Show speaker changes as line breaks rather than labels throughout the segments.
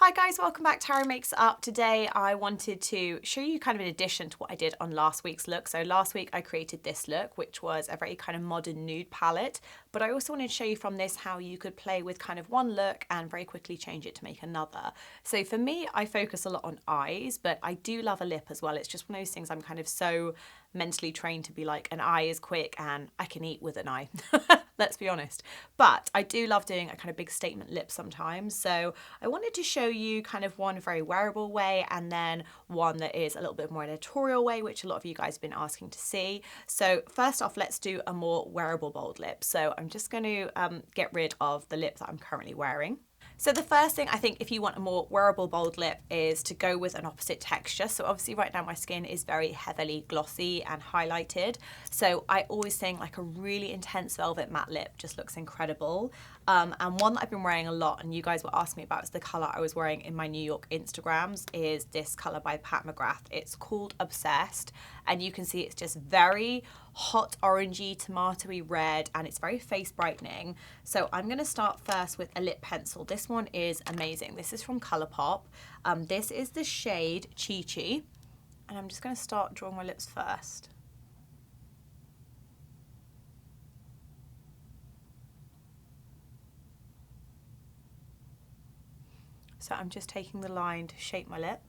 Hi guys, welcome back to Harry Makes It Up. Today I wanted to show you kind of an addition to what I did on last week's look. So last week I created this look, which was a very kind of modern nude palette, but I also wanted to show you from this how you could play with kind of one look and very quickly change it to make another. So for me, I focus a lot on eyes, but I do love a lip as well. It's just one of those things I'm kind of so mentally trained to be like, an eye is quick and I can eat with an eye. Let's be honest. But I do love doing a kind of big statement lip sometimes. So I wanted to show you kind of one very wearable way and then one that is a little bit more editorial way, which a lot of you guys have been asking to see. So first off, let's do a more wearable bold lip. So I'm just going to get rid of the lip that I'm currently wearing. So the first thing I think if you want a more wearable bold lip is to go with an opposite texture. So obviously right now my skin is very heavily glossy and highlighted. So I always think like a really intense velvet matte lip just looks incredible. And one that I've been wearing a lot and you guys were asking me about is the colour I was wearing in my New York Instagrams is this colour by Pat McGrath. It's called Obsessed and you can see it's just very hot orangey, tomatoey red and it's very face brightening. So I'm going to start first with a lip pencil. This one is amazing. This is from Colourpop. This is the shade Chi Chi and I'm just going to start drawing my lips first. So I'm just taking the line to shape my lip.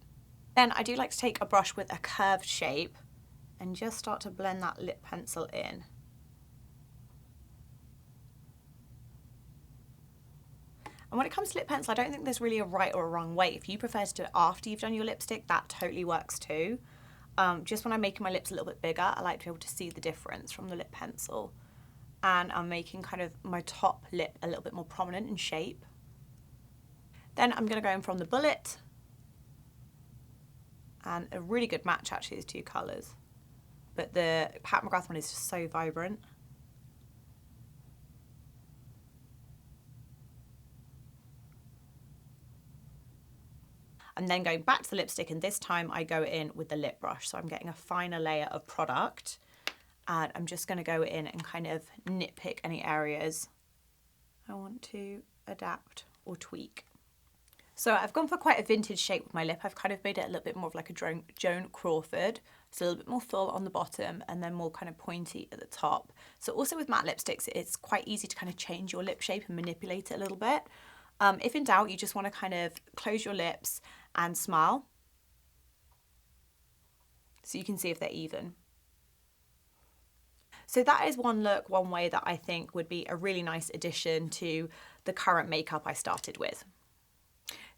Then I do like to take a brush with a curved shape and just start to blend that lip pencil in. And when it comes to lip pencil, I don't think there's really a right or a wrong way. If you prefer to do it after you've done your lipstick, that totally works too. Just when I'm making my lips a little bit bigger, I like to be able to see the difference from the lip pencil. And I'm making kind of my top lip a little bit more prominent in shape. Then I'm going to go in from the bullet. And a really good match actually, these two colours. But the Pat McGrath one is just so vibrant. I'm then going back to the lipstick and this time I go in with the lip brush. So I'm getting a finer layer of product and I'm just going to go in and kind of nitpick any areas I want to adapt or tweak. So I've gone for quite a vintage shape with my lip. I've kind of made it a little bit more of like a Joan Crawford. It's a little bit more full on the bottom and then more kind of pointy at the top. So also with matte lipsticks, it's quite easy to kind of change your lip shape and manipulate it a little bit. If in doubt, you just want to kind of close your lips and smile so you can see if they're even. So that is one look, one way that I think would be a really nice addition to the current makeup I started with.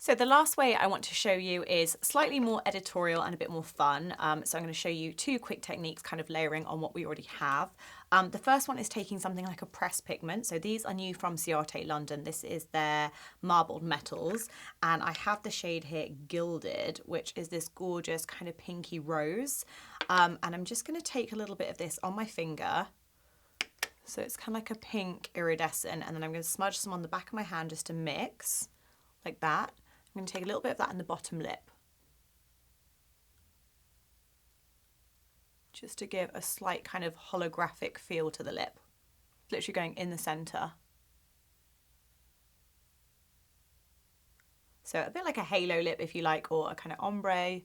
So the last way I want to show you is slightly more editorial and a bit more fun. So I'm going to show you two quick techniques kind of layering on what we already have. The first one is taking something like a pressed pigment. So these are new from Ciate London. This is their marbled metals. And I have the shade here Gilded, which is this gorgeous kind of pinky rose. And I'm just going to take a little bit of this on my finger. So it's kind of like a pink iridescent. And then I'm going to smudge some on the back of my hand just to mix like that. I'm going to take a little bit of that in the bottom lip. Just to give a slight kind of holographic feel to the lip. Literally going in the centre. So a bit like a halo lip if you like, or a kind of ombre.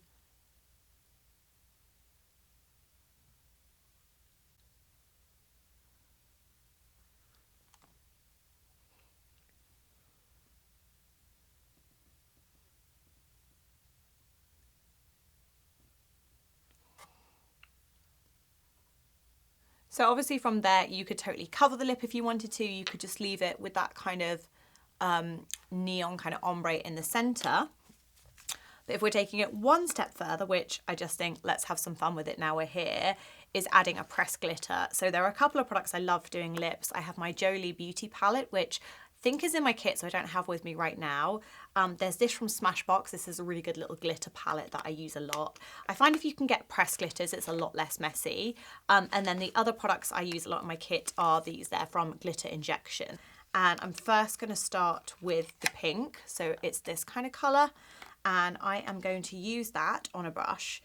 So obviously from there, you could totally cover the lip if you wanted to. You could just leave it with that kind of neon kind of ombre in the center. But if we're taking it one step further, which I just think let's have some fun with it now we're here, is adding a pressed glitter. So there are a couple of products I love doing lips. I have my Jolie Beauty palette, which I think is in my kit, so I don't have with me right now. There's this from Smashbox. This is a really good little glitter palette that I use a lot. I find if you can get pressed glitters, it's a lot less messy. And then the other products I use a lot in my kit are these. They're from Glitter Injection. And I'm first going to start with the pink. So it's this kind of colour. And I am going to use that on a brush